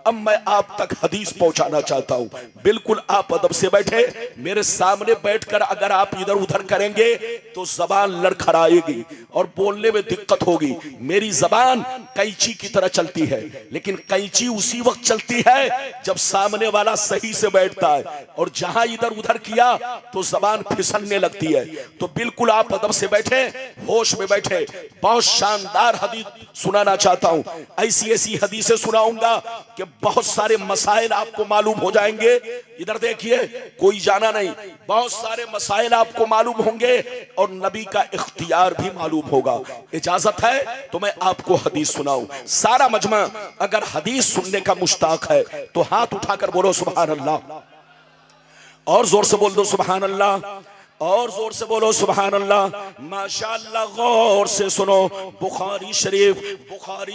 अब मैं आप तक हदीस पहुंचाना चाहता हूं। बिल्कुल आप अदब से बैठे, मेरे सामने बैठकर अगर आप इधर उधर करेंगे तो जबान लड़खड़ाएगी और बोलने में दिक्कत होगी। मेरी जबान कैंची की तरह चलती है, लेकिन कैंची उसी वक्त चलती है जब सामने वाला सही से बैठता है, और जहां इधर उधर किया तो जबान फिसलने लगती है। तो बिल्कुल आप अदब से बैठे, होश में बैठे। बहुत शानदार हदीस सुनाना चाहता हूं। ऐसी ऐसी हदीसें सुनाऊंगा कि बहुत सारे मसाइल आपको मालूम हो जाएंगे। इधर देखिए, कोई जाना नहीं, बहुत सारे मसाइल आपको मालूम होंगे और नबी का इख्तियार भी मालूम होगा। इजाजत है तो मैं आपको हदीस सुनाऊं। सारा मजमा अगर हदीस सुनने का मुश्ताक है तो हाथ उठाकर बोलो सुभान अल्लाह, और जोर से बोल दो सुभान अल्लाह, और जोर से बोलो सुभान अल्लाह। माशाअल्लाह, गौर से सुनो। बुखारी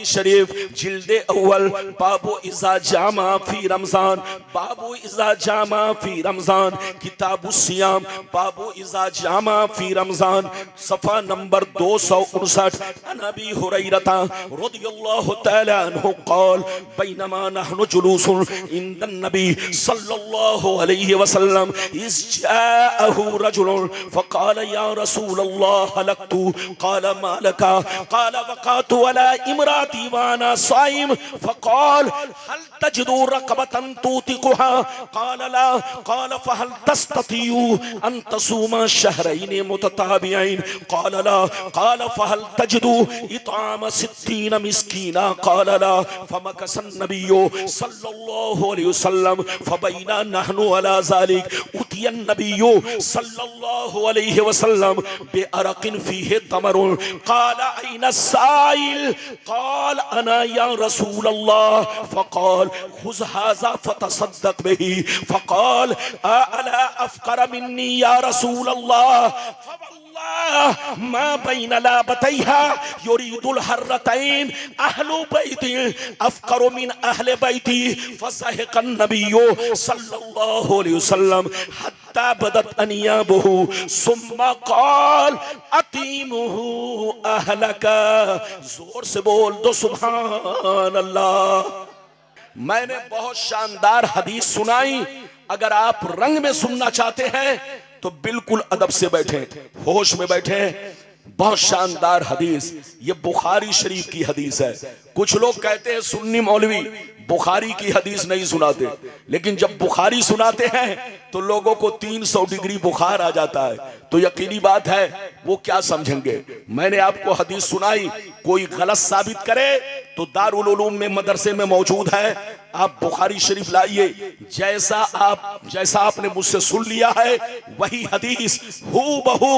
शरीफ जिल्दे अव्वल, बाबू इज़ा जामा फी रमजान, बाबू इज़ा जामा फी रमजान, किताबु सियाम, बाबू इज़ा जामा फी रमजान, सफा नंबर 259। अनबी हुरैरता रदियल्लाहु तआला अन्हु क़ाल बैनमा नहनु जुलूसुन इंदन नबी सल्लल्लाहु अलैहि वसल्लम इज़ जाअहु रजुल फ़क़ाल या रसूल अल्लाह हलकतु, क़ाल मा लका, क़ाल वक़अतु अला इम्राती व अना साइम, फ़क़ाल हल तजदु रक़बतन तुतिक़ुहा, क़ाल ला, क़ाल फ़हल तस्ततिउ अन तसूमा शहरैन मुतताबिऐन, क़ाल ला, क़ाल फ़हल तजदु इत्आम सित्तीन मिस्कीना, क़ाल ला, फ़मकस अन्नबिय्यु सल्लल्लाहु अलैहि वसल्लम फ़बैना नहनु अला ज़ालिक उतिय अन्नबिय्यु सल्लल्लाहु अलैहि वसल्लम बिअरक़िन फ़ीहि तमरुन, क़ाल ऐन अस्साइल, क़ाल अना या रसूल अल्लाह, फ़क़ाल ख़ुज़ हाज़ा फ़तसद्दक़ बिही, फ़क़ाल अला अफ़क़र मिन्नी या रसूल अल्लाह, फ़वल्लाह मा बैन लाबतैहा युरीदुल हर्रतैन अहलु बैती अफ़क़रु मिन अहले बैती, फ़ज़हिक़न नबिय्यु सल्लल्लाहु अलैहि वसल्लम हत्ता बदत अनियाबुहु सुम्मा क़ाल अतीमुहु अहलका। जोर से बोल दो सुभान अल्लाह। मैंने बहुत शानदार हदीस सुनाई। अगर आप रंग में सुनना चाहते हैं तो बिल्कुल अदब से बैठे, होश में बैठे। बहुत शानदार हदीस, ये बुखारी शरीफ की हदीस है। कुछ लोग कहते हैं सुन्नी मौलवी बुखारी की हदीस नहीं सुनाते, लेकिन जब बुखारी सुनाते हैं तो लोगों को 300 डिग्री बुखार आ जाता है। तो यकीनी बात है वो क्या समझेंगे। मैंने आपको हदीस सुनाई, कोई गलत साबित करे तो दारुल उलूम में मदरसे में मौजूद है, आप बुखारी शरीफ लाइए। जैसा आपने मुझसे सुन लिया है वही हदीस हूबहू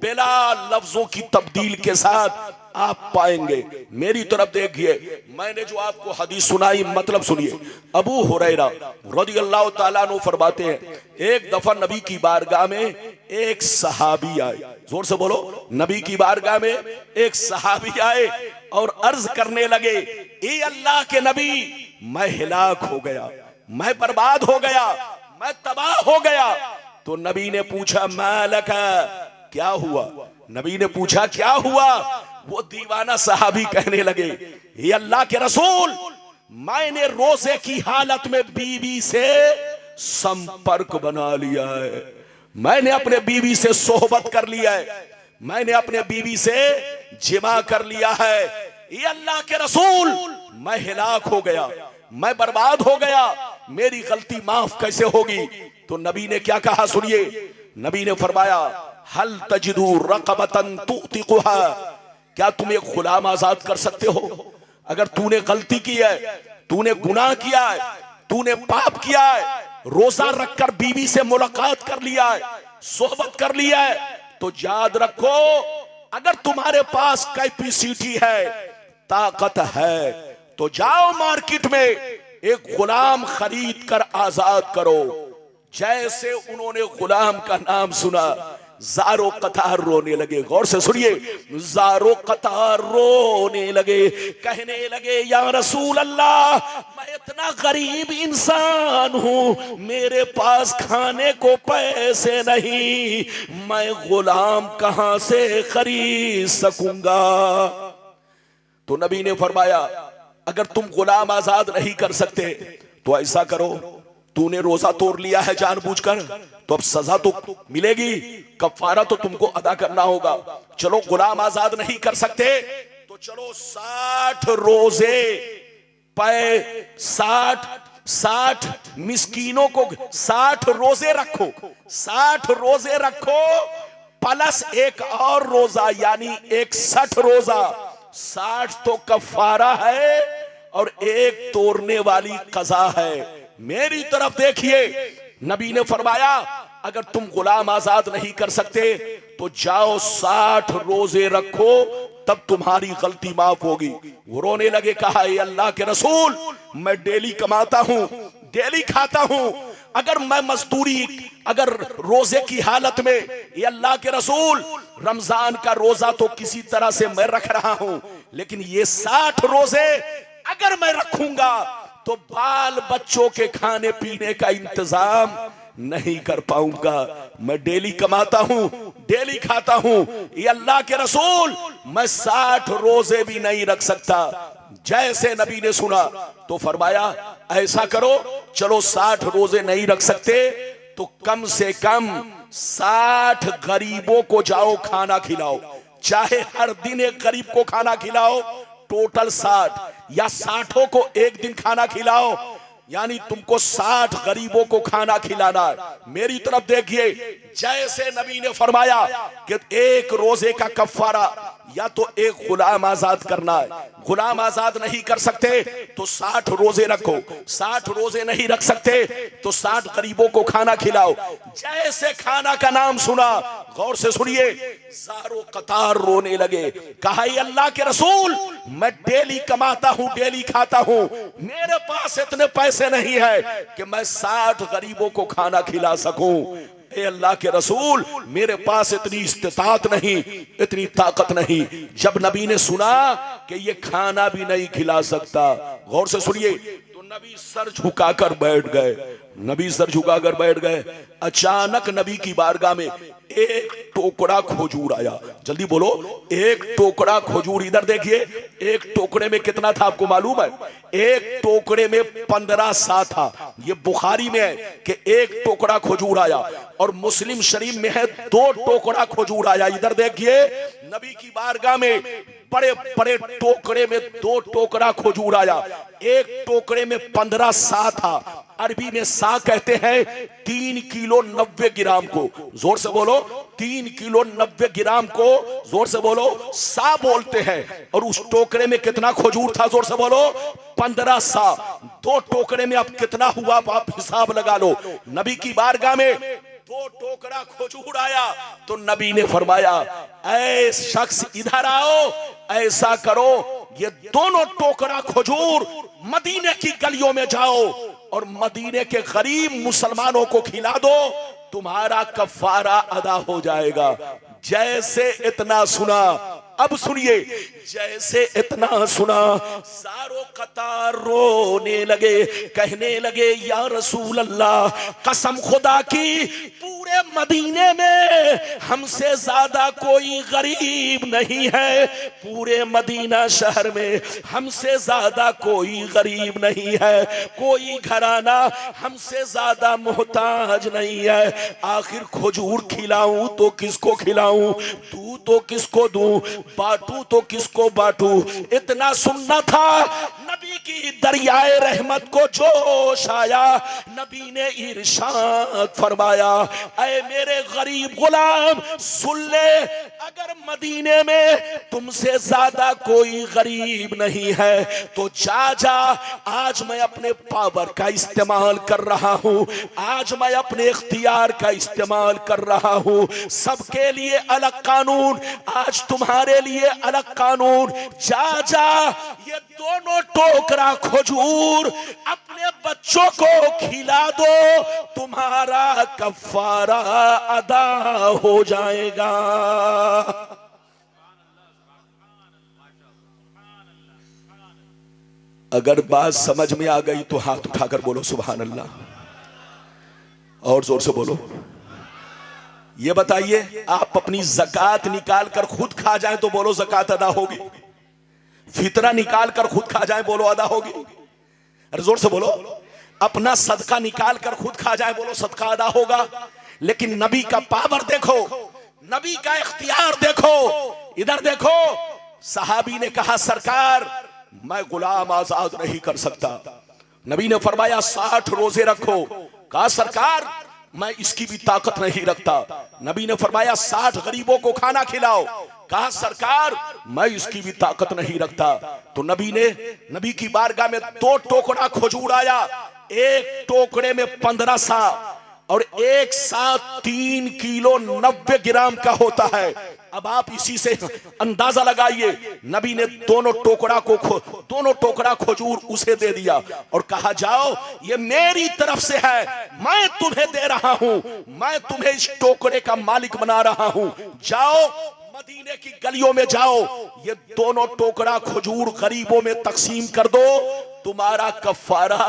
बिला लफ्जों की तब्दील के साथ आप पाएंगे। मेरी तरफ देखिए, मैंने जो आपको हदीस सुनाई मतलब सुनिए। अबू हुरैरा रज़ियल्लाहु ताला अन्हु फरमाते हैं, एक दफा नबी की बारगाह में एक सहाबी आए। जोर से बोलो, नबी की बारगाह में एक सहाबी आए और अर्ज करने लगे, ए अल्लाह के नबी, मैं हिलाक हो गया, मैं बर्बाद हो गया, मैं तबाह हो गया। तो नबी ने पूछा मालका, क्या हुआ? नबी ने पूछा क्या हुआ? वो दीवाना सहाबी कहने लगे, ये अल्लाह के रसूल, मैंने रोजे की हालत में बीवी से संपर्क बना लिया है, मैंने अपने बीवी से सोहबत कर लिया है, मैंने अपने बीवी से जिमा कर लिया है। ये अल्लाह के रसूल, मैं हिलाक हो गया, मैं बर्बाद हो गया, मेरी गलती माफ कैसे होगी? तो नबी ने क्या कहा सुनिए। नबी ने फरमाया, हल तजिदु रक़बतन तुतिक़ुहा, क्या तुम एक गुलाम आजाद कर सकते हो? अगर तूने गलती की है, तूने गुनाह किया है, तूने पाप किया है, रोजा रखकर बीवी से मुलाकात कर लिया है, सोहबत कर लिया है, तो याद रखो, अगर तुम्हारे पास कैपेसिटी है, ताकत है, तो जाओ मार्केट में एक गुलाम खरीद कर आजाद करो। जैसे उन्होंने गुलाम का नाम सुना, ज़ारो कतार रोने लगे। गौर से सुनिए, ज़ारो कतार रोने लगे, कहने लगे, या रसूल अल्लाह, मैं इतना गरीब इंसान हूं, मेरे पास खाने को पैसे नहीं, मैं गुलाम कहां से खरीद सकूंगा? तो नबी ने फरमाया, अगर तुम गुलाम आजाद नहीं कर सकते तो ऐसा करो, तूने रोजा तोड़ लिया है जानबूझकर, तो अब सजा तो मिलेगी, कफारा तो तुमको अदा करना होगा। चलो गुलाम आजाद नहीं कर सकते तो चलो 60 रोजे पे 60 मिस्कीनों को 60 रोजे रखो, 60 रोजे रखो प्लस एक और रोजा यानी 61 रोजा। 60 तो कफारा है और एक तोड़ने वाली कज़ा है। मेरी तरफ देखिए, नबी ने फरमाया अगर तुम गुलाम आजाद नहीं कर सकते तो जाओ 60 रोजे रखो, तब तुम्हारी गलती माफ होगी। वो रोने लगे, कहा ए अल्लाह के रसूल, मैं डेली कमाता हूं, डेली खाता हूं, अगर मैं मजदूरी अगर रोजे की हालत में, ये अल्लाह के रसूल रमजान का रोजा तो किसी तरह से मैं रख रहा हूं, लेकिन ये 60 रोजे अगर मैं रखूंगा तो बाल बच्चों के खाने पीने का इंतजाम नहीं कर पाऊंगा। मैं डेली कमाता हूं, डेली खाता हूं, ये अल्लाह के रसूल मैं 60 रोजे भी नहीं रख सकता। जैसे नबी ने सुना तो फरमाया ऐसा करो, चलो 60 रोजे नहीं रख सकते तो कम से कम 60 गरीबों को जाओ खाना खिलाओ, चाहे हर दिन एक गरीब को खाना खिलाओ, टोटल 60 या 60 को एक दिन खाना खिलाओ, यानी तुमको 60 गरीबों को खाना खिलाना है। मेरी तरफ देखिए, जैसे नबी ने फरमाया कि एक रोजे का कफारा या तो एक गुलाम आजाद करना है, गुलाम आजाद नहीं कर सकते तो 60 रोजे रखो, 60 रोजे नहीं रख सकते तो 60 गरीबों को खाना खिलाओ। जैसे खाना का नाम सुना, गौर से सुनिए, ज़ारो कतार रोने लगे, कहा अल्लाह के रसूल मैं डेली कमाता हूं, डेली खाता हूं, मेरे पास इतने पैसे नहीं है कि मैं 60 गरीबों को खाना खिला सकूं। ए अल्लाह के रसूल मेरे पास इतनी इस्तिताअत नहीं, इतनी ताकत नहीं। जब नबी ने सुना कि ये खाना भी नहीं खिला सकता, गौर से सुनिए, तो नबी सर झुकाकर बैठ गए, नबी सर झुकाकर बैठ गए। अचानक नबी की बारगाह में एक टोकरा खजूर आया। जल्दी बोलो, एक टोकरा खजूर। इधर देखिए, एक टोकरे में कितना था आपको मालूम है? एक टोकरे में 15 सा था। ये बुखारी में है कि एक टोकरा खजूर आया, और मुस्लिम शरीफ में है 2 टोकरा खजूर आया। इधर देखिए, नबी की बारगाह में बड़े बड़े टोकरे में 2 टोकरा खजूर आया। एक टोकरे में 15 सा था। अरबी में सा कहते हैं 3 किलो 90 ग्राम को। जोर से बोलो, 3 किलो 90 ग्राम को, जोर से बोलो, सा बोलते हैं। और उस टोकरे में कितना खजूर था? जोर से बोलो, 15 सा। 2 टोकरे में अब कितना हुआ आप हिसाब लगा लो। नबी की बारगाह में 2 टोकरा खजूर आया तो नबी ने फरमाया ऐ शख्स इधर आओ, ऐसा करो ये दोनों टोकरा खजूर मदीने की गलियों में जाओ और मदीने के गरीब मुसलमानों को खिला दो, तुम्हारा कफारा अदा हो जाएगा। जैसे इतना सुना, अब सुनिए, जैसे इतना सुना सारो कतार रोने लगे, कहने लगे या रसूल अल्लाह, कसम खुदा की पूरे मदीने में हमसे ज्यादा कोई गरीब नहीं है, पूरे मदीना शहर में हमसे ज्यादा कोई गरीब नहीं है, कोई घराना हमसे ज्यादा मोहताज नहीं है। आखिर खजूर खिलाऊं तो किसको खिलाऊं, दूं तो किसको दूं, बांटू तो किसको बांटू। इतना सुनना था, नबी की दरियाए रहमत को जोश आया। नबी ने इरशाद फरमाया, ऐ मेरे गरीब गुलाम सुन ले, अगर मदीने में तुमसे ज्यादा कोई गरीब नहीं है तो जा जा, आज मैं अपने पावर का इस्तेमाल कर रहा हूं, आज मैं अपने इख्तियार का इस्तेमाल कर रहा हूं। सबके लिए अलग कानून, आज तुम्हारे लिए अलग कानून। जा जा, ये दोनों टोकरा खजूर अपने बच्चों को खिला दो, तुम्हारा कफारा अदा हो जाएगा। अगर बात समझ में आ गई तो हाथ उठाकर बोलो सुभान अल्लाह, और जोर से बोलो। ये बताइए, आप अपनी ज़कात निकाल कर खुद खा जाएं तो बोलो ज़कात अदा होगी, फितरा निकाल कर खुद खा जाए, बोलो अदा होगी? अरे जोर से बोलो। अपना सदका निकाल कर खुद खा जाए, बोलो सदका अदा होगा? लेकिन नबी का पावर देखो, नबी का इख्तियार देखो। इधर देखो, सहाबी ने कहा सरकार मैं गुलाम आजाद नहीं कर सकता। नबी ने फरमाया 60 रोजे रखो। कहा सरकार मैं इसकी भी ताकत नहीं रखता। नबी ने फरमाया 60 गरीबों को खाना खिलाओ। कहा सरकार मैं इसकी भी ताकत नहीं रखता। तो नबी की बारगाह में 2 टोकरा खजूर आया। एक टोकरे में 15 सा और एक सा 3 किलो 90 ग्राम का होता है। अब आप इसी से अंदाजा लगाइए। नबी ने दोनों टोकरा खजूर उसे दे दिया और कहा जाओ ये मेरी तरफ से है, मैं तुम्हें दे रहा हूं, मैं तुम्हें इस टोकरे का मालिक बना रहा हूं। जाओ मदीने की गलियों में जाओ, ये दोनों टोकरा खजूर गरीबों में तकसीम कर दो, तुम्हारा कफारा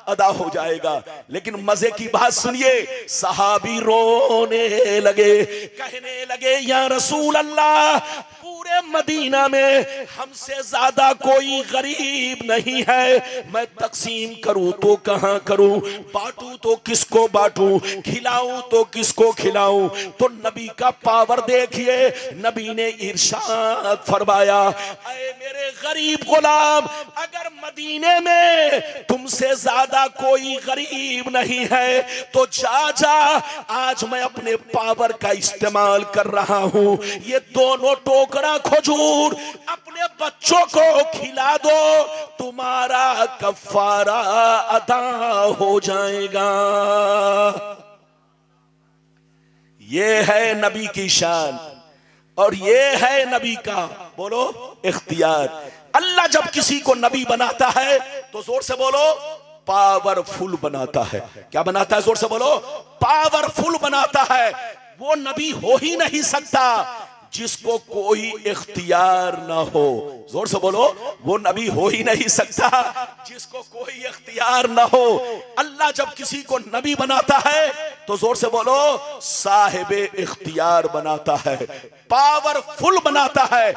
अदा हो जाएगा। लेकिन मजे की बात सुनिए, सहाबी रोने लगे, कहने लगे या रसूल अल्लाह पूरे मदीना में हमसे ज्यादा कोई गरीब नहीं है, मैं तकसीम करूं तो कहां करूं, बांटूं तो किसको बांटूं, खिलाऊं तो किसको खिलाऊं। तो नबी का पावर देखिए, नबी ने इरशाद फरमाया ऐ मेरे गरीब गुलाम, अगर मदीने में तुमसे ज्यादा कोई गरीब नहीं है तो जा आज मैं अपने पावर का इस्तेमाल कर रहा हूं, ये दोनों टोकरा खजूर अपने बच्चों को खिला दो, तुम्हारा कफारा अदा हो जाएगा। ये है नबी की शान और ये है नबी का बोलो इख्तियार। अल्लाह जब किसी को नबी बनाता है तो जोर से बोलो पावरफुल बनाता है। क्या बनाता है? जोर से बोलो पावरफुल बनाता है। वो नबी हो ही नहीं सकता जिसको कोई इख्तियार ना हो। जोर से बोलो वो नबी हो ही नहीं सकता जिसको कोई इख्तियार ना हो। अल्लाह जब किसी को नबी बनाता है तो जोर से बोलो साहिबे इख्तियार बनाता है, पावरफुल बनाता है।